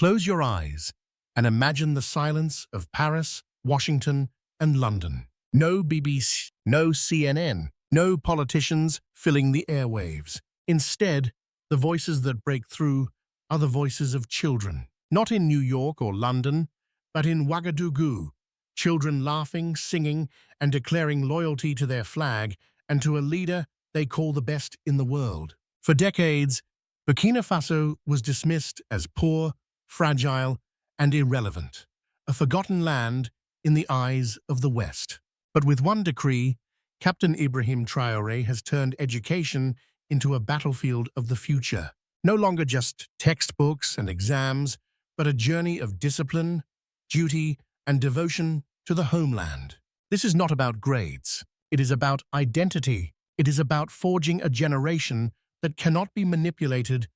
Close your eyes and imagine the silence of Paris, Washington, and London. No BBC, no CNN, no politicians filling the airwaves. Instead, the voices that break through are the voices of children. Not in New York or London, but in Ouagadougou. Children laughing, singing, and declaring loyalty to their flag and to a leader they call the best in the world. For decades, Burkina Faso was dismissed as poor, fragile, and irrelevant, a forgotten land in the eyes of the West. But with one decree, Captain Ibrahim Traoré has turned education into a battlefield of the future. No longer just textbooks and exams, but a journey of discipline, duty, and devotion to the homeland. This is not about grades. It is about identity. It is about forging a generation that cannot be manipulated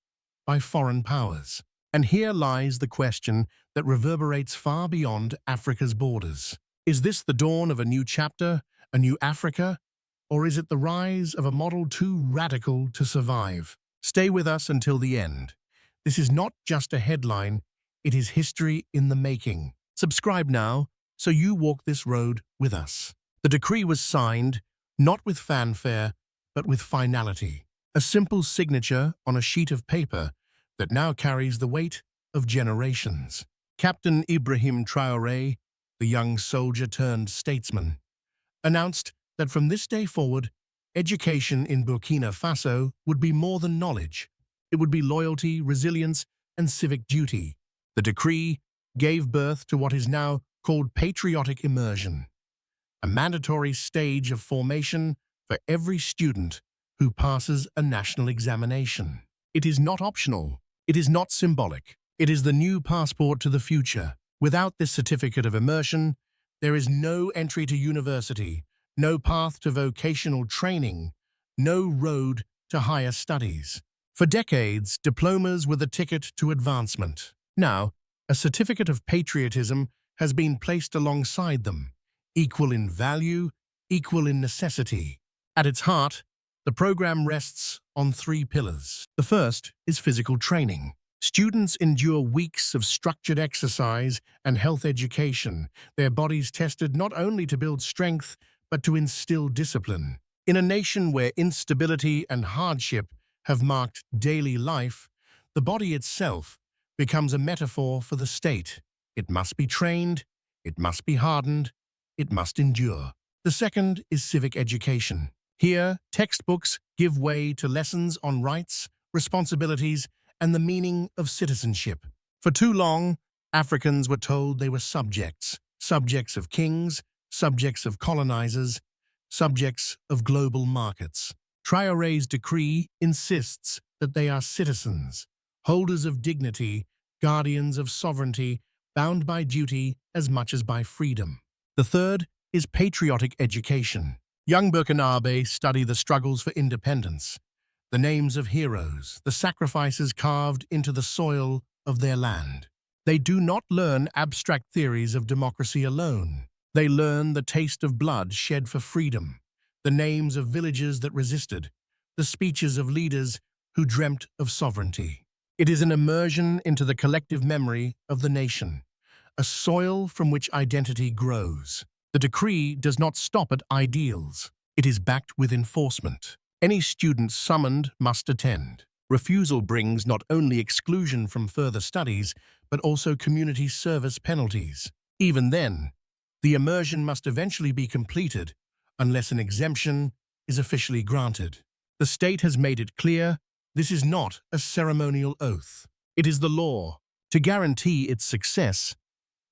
by foreign powers. And here lies the question that reverberates far beyond Africa's borders. Is this the dawn of a new chapter, a new Africa, or is it the rise of a model too radical to survive? Stay with us until the end. This is not just a headline, it is history in the making. Subscribe now so you walk this road with us. The decree was signed, not with fanfare, but with finality. A simple signature on a sheet of paper that now carries the weight of generations. Captain Ibrahim Traoré, the young soldier turned statesman, announced that from this day forward, education in Burkina Faso would be more than knowledge. It would be loyalty, resilience, and civic duty. The decree gave birth to what is now called patriotic immersion, a mandatory stage of formation for every student who passes a national examination. It is not optional. It is not symbolic. It is the new passport to the future. Without this certificate of immersion, there is no entry to university, no path to vocational training, no road to higher studies. For decades, diplomas were the ticket to advancement. Now, a certificate of patriotism has been placed alongside them, equal in value, equal in necessity. At its heart, the program rests on three pillars. The first is physical training. Students endure weeks of structured exercise and health education, their bodies tested not only to build strength, but to instill discipline. In a nation where instability and hardship have marked daily life, the body itself becomes a metaphor for the state. It must be trained, it must be hardened, it must endure. The second is civic education. Here, textbooks give way to lessons on rights, responsibilities, and the meaning of citizenship. For too long, Africans were told they were subjects of kings, subjects of colonizers, subjects of global markets. Traoré's decree insists that they are citizens, holders of dignity, guardians of sovereignty, bound by duty as much as by freedom. The third is patriotic education. Young Burkinabés study the struggles for independence, the names of heroes, the sacrifices carved into the soil of their land. They do not learn abstract theories of democracy alone. They learn the taste of blood shed for freedom, the names of villages that resisted, the speeches of leaders who dreamt of sovereignty. It is an immersion into the collective memory of the nation, a soil from which identity grows. The decree does not stop at ideals. It is backed with enforcement. Any student summoned must attend. Refusal brings not only exclusion from further studies, but also community service penalties. Even then, the immersion must eventually be completed unless an exemption is officially granted. The state has made it clear this is not a ceremonial oath. It is the law. To guarantee its success,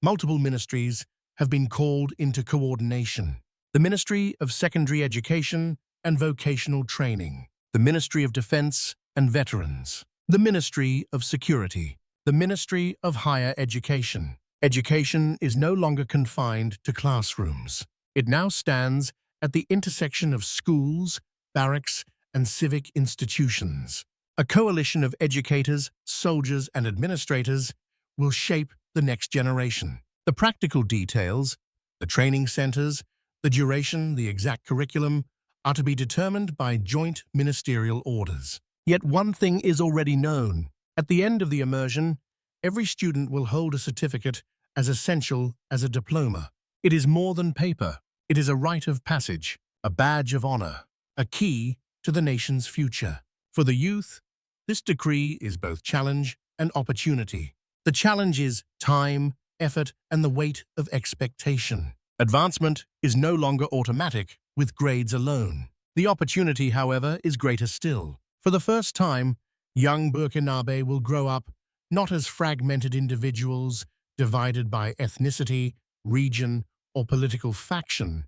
multiple ministries have been called into coordination. The Ministry of Secondary Education and Vocational Training, the Ministry of Defense and Veterans, the Ministry of Security, the Ministry of Higher Education. Education is no longer confined to classrooms. It now stands at the intersection of schools, barracks, and civic institutions. A coalition of educators, soldiers, and administrators will shape the next generation. The practical details, the training centers, the duration, the exact curriculum, are to be determined by joint ministerial orders. Yet one thing is already known. At the end of the immersion, Every student will hold a certificate as essential as a diploma. It is more than paper. It is a rite of passage, a badge of honor, a key to the nation's future. For the youth, this decree is both challenge and opportunity. The challenge is time, effort, and the weight of expectation. Advancement is no longer automatic with grades alone. The opportunity, however, is greater still. For the first time, young Burkinabe will grow up not as fragmented individuals divided by ethnicity, region, or political faction,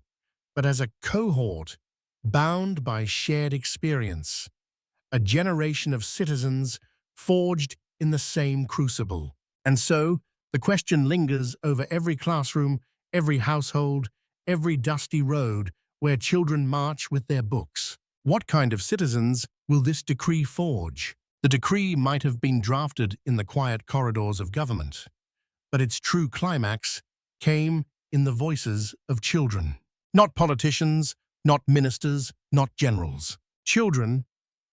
but as a cohort bound by shared experience, a generation of citizens forged in the same crucible. And so, the question lingers over every classroom, every household, every dusty road where children march with their books. What kind of citizens will this decree forge? The decree might have been drafted in the quiet corridors of government, but its true climax came in the voices of children. Not politicians, not ministers, not generals. Children,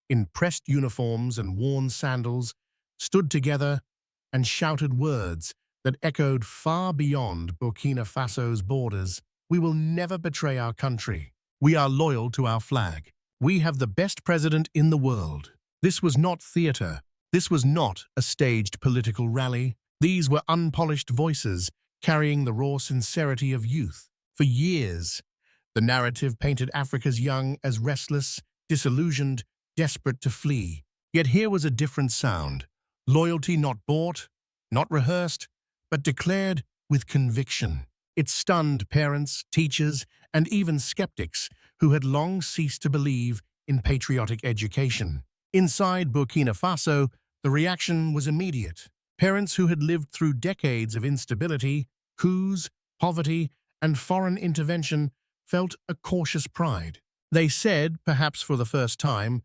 in pressed uniforms and worn sandals, stood together and shouted words that echoed far beyond Burkina Faso's borders. We will never betray our country. We are loyal to our flag. We have the best president in the world. This was not theater. This was not a staged political rally. These were unpolished voices carrying the raw sincerity of youth. For years, the narrative painted Africa's young as restless, disillusioned, desperate to flee. Yet here was a different sound. Loyalty not bought, not rehearsed, but declared with conviction. It stunned parents, teachers, and even skeptics who had long ceased to believe in patriotic education. Inside Burkina Faso, the reaction was immediate. Parents who had lived through decades of instability, coups, poverty, and foreign intervention felt a cautious pride. They said, perhaps for the first time,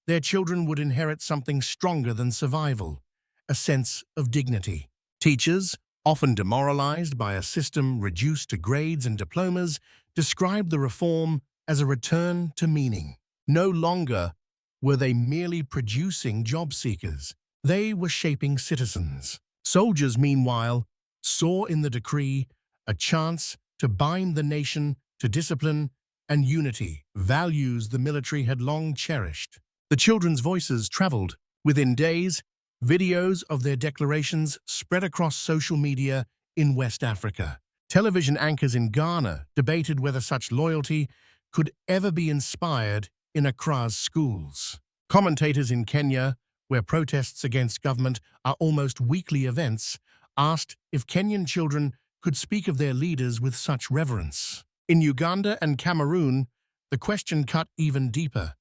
their children would inherit something stronger than survival, a sense of dignity. Teachers, often demoralized by a system reduced to grades and diplomas, described the reform as a return to meaning. No longer were they merely producing job seekers. They were shaping citizens. Soldiers, meanwhile, saw in the decree a chance to bind the nation to discipline and unity, values the military had long cherished. The children's voices traveled. Within days, videos of their declarations spread across social media in West Africa. Television anchors in Ghana debated whether such loyalty could ever be inspired in Accra's schools. Commentators in Kenya, where protests against government are almost weekly events, asked if Kenyan children could speak of their leaders with such reverence. In Uganda and Cameroon, the question cut even deeper.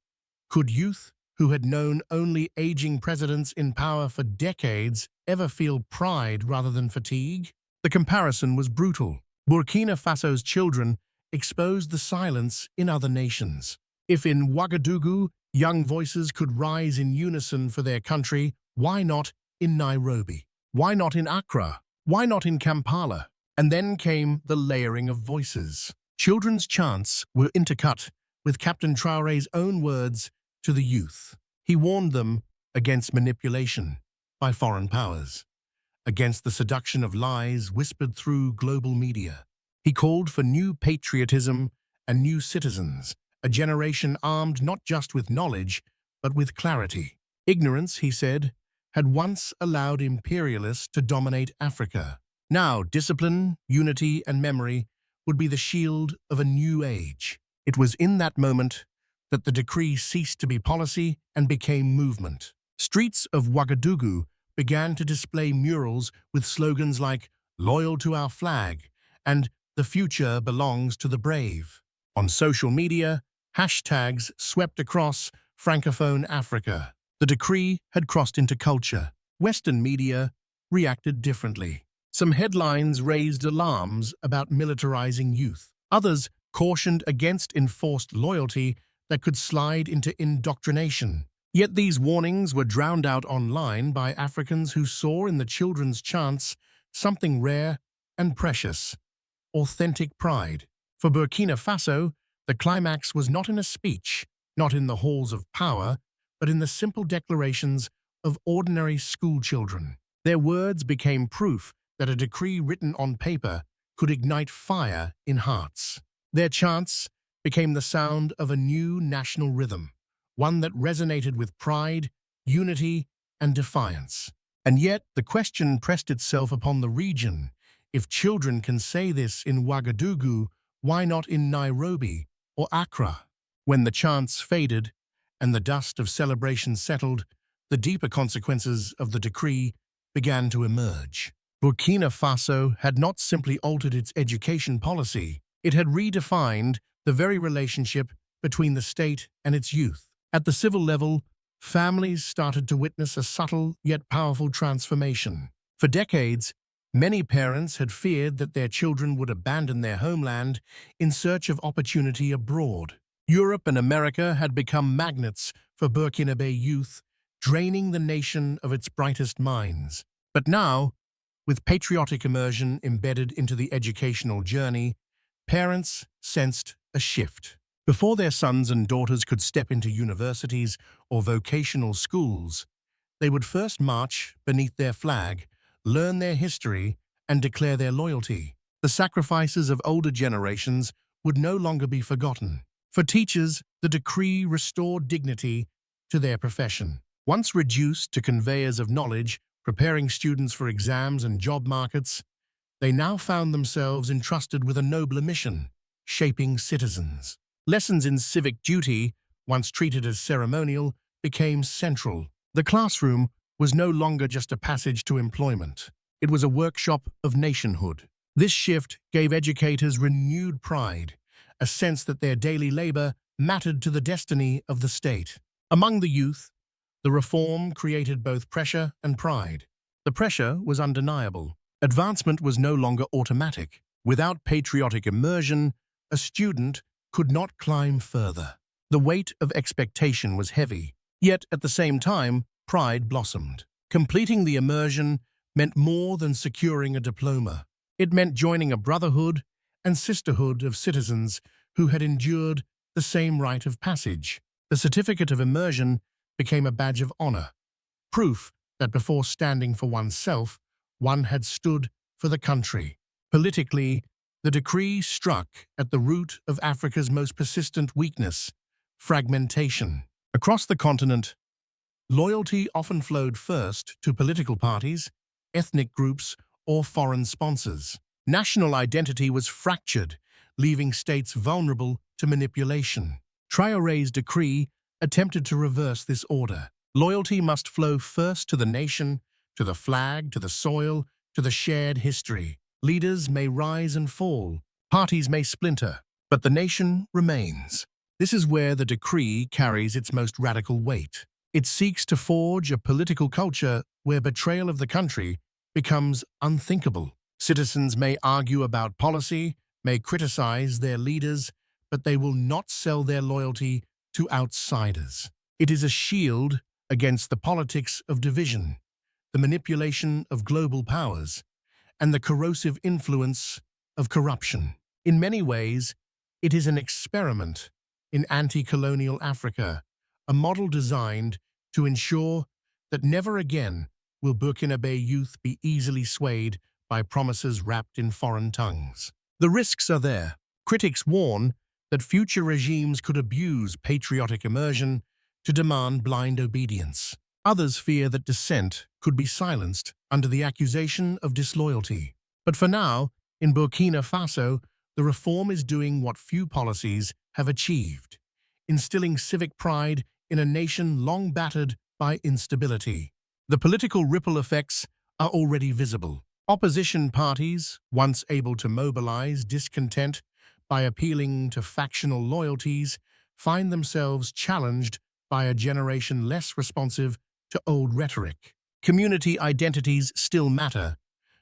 Could youth, who had known only aging presidents in power for decades, ever feel pride rather than fatigue? The comparison was brutal. Burkina Faso's children exposed the silence in other nations. If in Ouagadougou, young voices could rise in unison for their country, why not in Nairobi? Why not in Accra? Why not in Kampala? And then came the layering of voices. Children's chants were intercut with Captain Traoré's own words to the youth. He warned them against manipulation by foreign powers, against the seduction of lies whispered through global media. He called for new patriotism and new citizens, a generation armed not just with knowledge, but with clarity. Ignorance, he said, had once allowed imperialists to dominate Africa. Now, discipline, unity, and memory would be the shield of a new age. It was in that moment that the decree ceased to be policy and became movement. Streets of Ouagadougou began to display murals with slogans like "Loyal to our flag" and "The future belongs to the brave." On social media, hashtags swept across Francophone Africa. The decree had crossed into culture. Western media reacted differently. Some headlines raised alarms about militarizing youth. Others cautioned against enforced loyalty that could slide into indoctrination. Yet these warnings were drowned out online by Africans who saw in the children's chants something rare and precious: authentic pride. For Burkina Faso, the climax was not in a speech, not in the halls of power, but in the simple declarations of ordinary school children. Their words became proof that a decree written on paper could ignite fire in hearts. Their chants became the sound of a new national rhythm, one that resonated with pride, unity, and defiance. And yet, the question pressed itself upon the region. If children can say this in Ouagadougou, why not in Nairobi or Accra? When the chants faded and the dust of celebration settled, the deeper consequences of the decree began to emerge. Burkina Faso had not simply altered its education policy, it had redefined the very relationship between the state and its youth. At the civil level, families started to witness a subtle yet powerful transformation. For decades, many parents had feared that their children would abandon their homeland in search of opportunity abroad. Europe and America had become magnets for Burkinabe youth, draining the nation of its brightest minds. But now, with patriotic immersion embedded into the educational journey, parents sensed a shift. Before their sons and daughters could step into universities or vocational schools, they would first march beneath their flag, learn their history, and declare their loyalty. The sacrifices of older generations would no longer be forgotten. For teachers, the decree restored dignity to their profession. Once reduced to conveyors of knowledge, preparing students for exams and job markets, they now found themselves entrusted with a nobler mission, shaping citizens. Lessons in civic duty, once treated as ceremonial, became central. The classroom was no longer just a passage to employment. It was a workshop of nationhood. This shift gave educators renewed pride, a sense that their daily labor mattered to the destiny of the state. Among the youth, the reform created both pressure and pride. The pressure was undeniable. Advancement was no longer automatic. Without patriotic immersion, a student could not climb further. The weight of expectation was heavy, yet at the same time, pride blossomed. Completing the immersion meant more than securing a diploma. It meant joining a brotherhood and sisterhood of citizens who had endured the same rite of passage. The certificate of immersion became a badge of honor, proof that before standing for oneself, one had stood for the country. Politically, the decree struck at the root of Africa's most persistent weakness, fragmentation. Across the continent, loyalty often flowed first to political parties, ethnic groups, or foreign sponsors. National identity was fractured, leaving states vulnerable to manipulation. Traoré's decree attempted to reverse this order. Loyalty must flow first to the nation, to the flag, to the soil, to the shared history. Leaders may rise and fall, parties may splinter, but the nation remains. This is where the decree carries its most radical weight. It seeks to forge a political culture where betrayal of the country becomes unthinkable. Citizens may argue about policy, may criticize their leaders, but they will not sell their loyalty to outsiders. It is a shield against the politics of division, the manipulation of global powers, and the corrosive influence of corruption. In many ways, it is an experiment in anti-colonial Africa, a model designed to ensure that never again will Burkinabe youth be easily swayed by promises wrapped in foreign tongues. The risks are there. Critics warn that future regimes could abuse patriotic immersion to demand blind obedience. Others fear that dissent could be silenced under the accusation of disloyalty. But for now, in Burkina Faso, the reform is doing what few policies have achieved, instilling civic pride in a nation long battered by instability. The political ripple effects are already visible. Opposition parties, once able to mobilize discontent by appealing to factional loyalties, find themselves challenged by a generation less responsive to old rhetoric. Community identities still matter,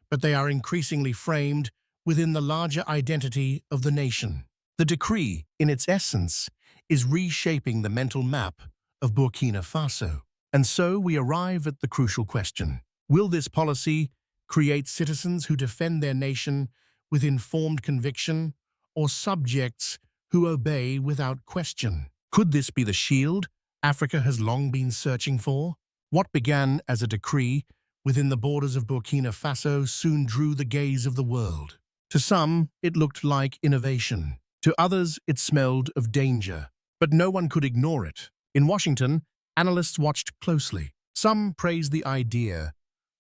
but they are increasingly framed within the larger identity of the nation. The decree, in its essence, is reshaping the mental map of Burkina Faso. And so we arrive at the crucial question: will this policy create citizens who defend their nation with informed conviction, or subjects who obey without question? Could this be the shield Africa has long been searching for? What began as a decree within the borders of Burkina Faso soon drew the gaze of the world. To some, it looked like innovation. To others, it smelled of danger. But no one could ignore it. In Washington, analysts watched closely. Some praised the idea,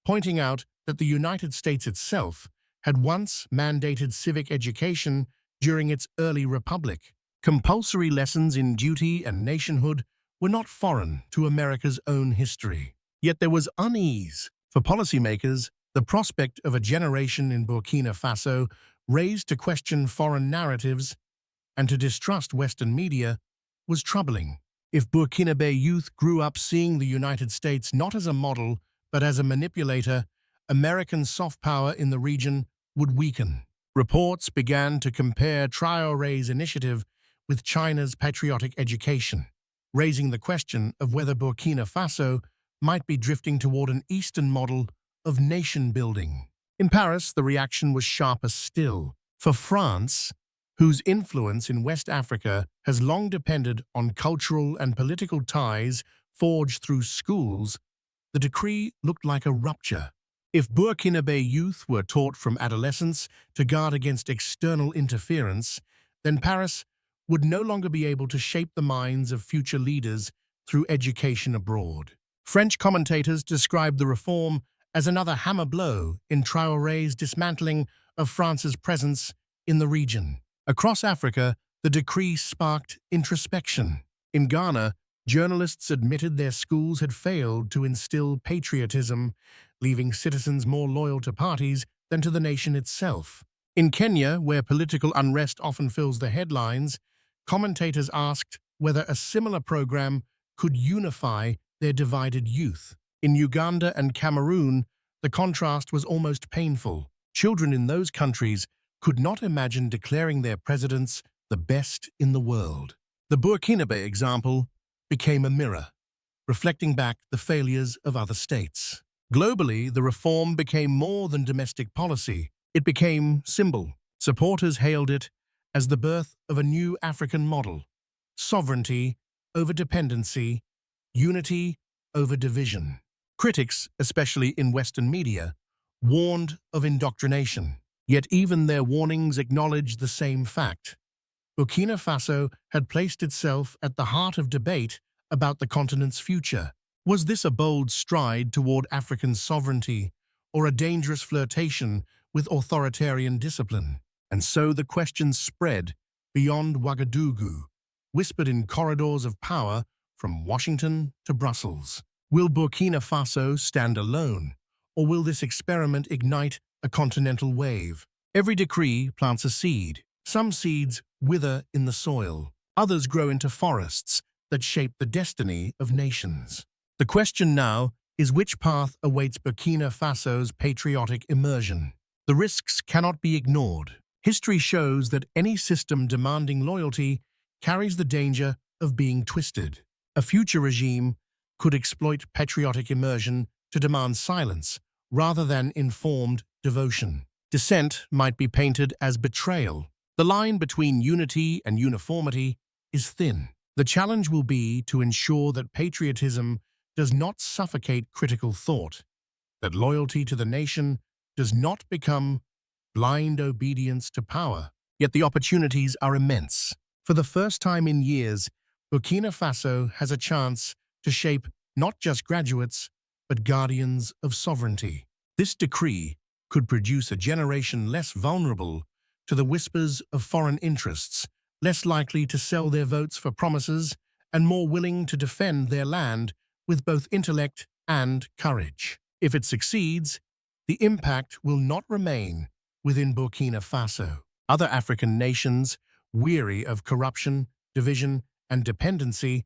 pointing out that the United States itself had once mandated civic education during its early republic. Compulsory lessons in duty and nationhood were not foreign to America's own history. Yet there was unease. For policymakers, the prospect of a generation in Burkina Faso raised to question foreign narratives and to distrust Western media was troubling. If Burkinabe youth grew up seeing the United States not as a model but as a manipulator, American soft power in the region would weaken. Reports began to compare Traoré's initiative with China's patriotic education, raising the question of whether Burkina Faso might be drifting toward an Eastern model of nation-building. In Paris, the reaction was sharper still. For France, whose influence in West Africa has long depended on cultural and political ties forged through schools, the decree looked like a rupture. If Burkinabe youth were taught from adolescence to guard against external interference, then Paris would no longer be able to shape the minds of future leaders through education abroad. French commentators described the reform as another hammer blow in Traoré's dismantling of France's presence in the region. Across Africa, the decree sparked introspection. In Ghana, journalists admitted their schools had failed to instill patriotism, leaving citizens more loyal to parties than to the nation itself. In Kenya, where political unrest often fills the headlines, commentators asked whether a similar program could unify their divided youth. In Uganda and Cameroon, the contrast was almost painful. Children in those countries could not imagine declaring their presidents the best in the world. The Burkinabe example became a mirror, reflecting back the failures of other states. Globally, the reform became more than domestic policy. It became symbol. Supporters hailed it as the birth of a new African model: sovereignty over dependency, unity over division. Critics, especially in Western media, warned of indoctrination. Yet even their warnings acknowledged the same fact. Burkina Faso had placed itself at the heart of debate about the continent's future. Was this a bold stride toward African sovereignty, or a dangerous flirtation with authoritarian discipline? And so the questions spread beyond Ouagadougou, whispered in corridors of power from Washington to Brussels. Will Burkina Faso stand alone, or will this experiment ignite a continental wave? Every decree plants a seed. Some seeds wither in the soil. Others grow into forests that shape the destiny of nations. The question now is which path awaits Burkina Faso's patriotic immersion. The risks cannot be ignored. History shows that any system demanding loyalty carries the danger of being twisted. A future regime could exploit patriotic immersion to demand silence rather than informed devotion. Dissent might be painted as betrayal. The line between unity and uniformity is thin. The challenge will be to ensure that patriotism does not suffocate critical thought, that loyalty to the nation does not become blind obedience to power. Yet the opportunities are immense. For the first time in years, Burkina Faso has a chance to shape not just graduates, but guardians of sovereignty. This decree could produce a generation less vulnerable to the whispers of foreign interests, less likely to sell their votes for promises, and more willing to defend their land with both intellect and courage. If it succeeds, the impact will not remain within Burkina Faso. Other African nations, weary of corruption, division, and dependency,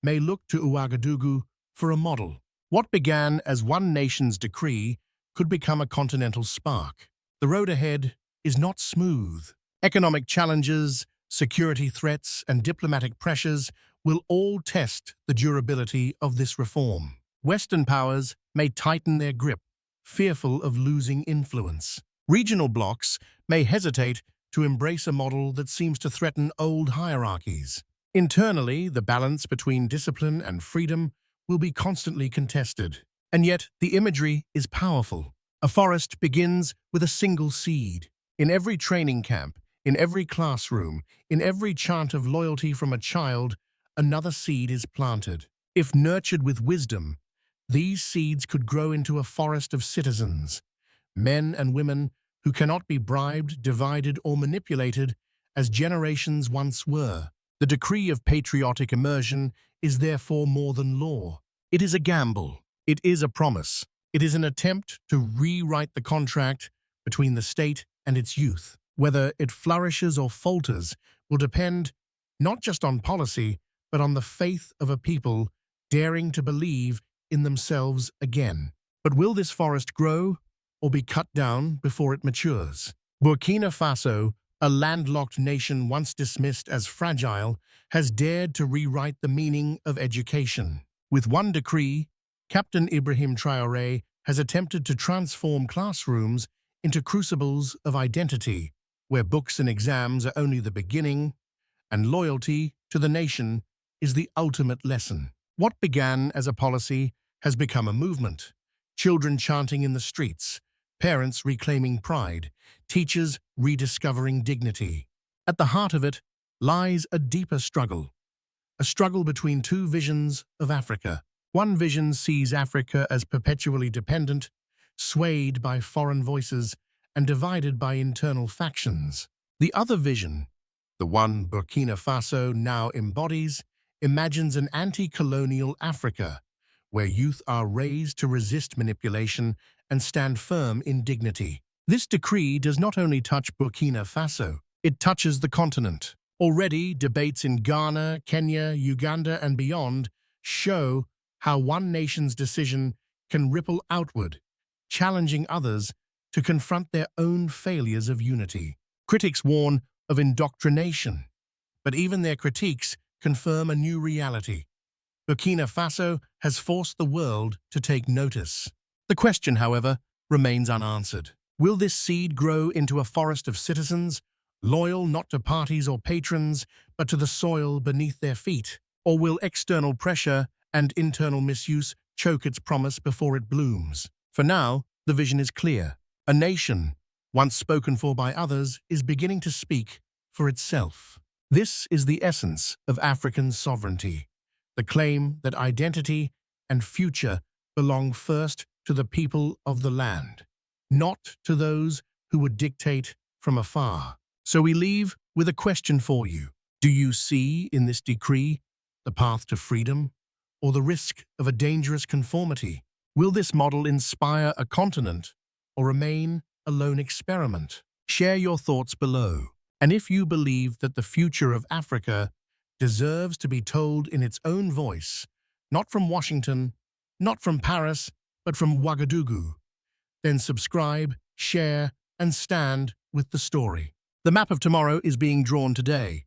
may look to Ouagadougou for a model. What began as one nation's decree could become a continental spark. The road ahead is not smooth. Economic challenges, security threats, and diplomatic pressures will all test the durability of this reform. Western powers may tighten their grip, fearful of losing influence. Regional blocs may hesitate to embrace a model that seems to threaten old hierarchies. Internally, the balance between discipline and freedom will be constantly contested. And yet, the imagery is powerful. A forest begins with a single seed. In every training camp, in every classroom, in every chant of loyalty from a child, another seed is planted. If nurtured with wisdom, these seeds could grow into a forest of citizens, men and women who cannot be bribed, divided, or manipulated as generations once were. The decree of patriotic immersion is therefore more than law. It is a gamble. It is a promise. It is an attempt to rewrite the contract between the state and its youth. Whether it flourishes or falters will depend not just on policy, but on the faith of a people daring to believe in themselves again. But will this forest grow or be cut down before it matures? Burkina Faso, a landlocked nation once dismissed as fragile, has dared to rewrite the meaning of education. With one decree, Captain Ibrahim Traoré has attempted to transform classrooms into crucibles of identity, where books and exams are only the beginning, and loyalty to the nation is the ultimate lesson. What began as a policy has become a movement. Children chanting in the streets, parents reclaiming pride, teachers rediscovering dignity. At the heart of it lies a deeper struggle, a struggle between two visions of Africa. One vision sees Africa as perpetually dependent, swayed by foreign voices, and divided by internal factions. The other vision, the one Burkina Faso now embodies, imagines an anti-colonial Africa, where youth are raised to resist manipulation and stand firm in dignity. This decree does not only touch Burkina Faso, it touches the continent. Already, debates in Ghana, Kenya, Uganda, and beyond show how one nation's decision can ripple outward, challenging others to confront their own failures of unity. Critics warn of indoctrination, but even their critiques confirm a new reality. Burkina Faso has forced the world to take notice. The question, however, remains unanswered. Will this seed grow into a forest of citizens, loyal not to parties or patrons, but to the soil beneath their feet? Or will external pressure and internal misuse choke its promise before it blooms? For now, the vision is clear. A nation, once spoken for by others, is beginning to speak for itself. This is the essence of African sovereignty, the claim that identity and future belong first to the people of the land, not to those who would dictate from afar. So we leave with a question for you. Do you see in this decree the path to freedom, or the risk of a dangerous conformity? Will this model inspire a continent or remain a lone experiment? Share your thoughts below. And if you believe that the future of Africa deserves to be told in its own voice, not from Washington, not from Paris, but from Ouagadougou, then subscribe, share, and stand with the story. The map of tomorrow is being drawn today.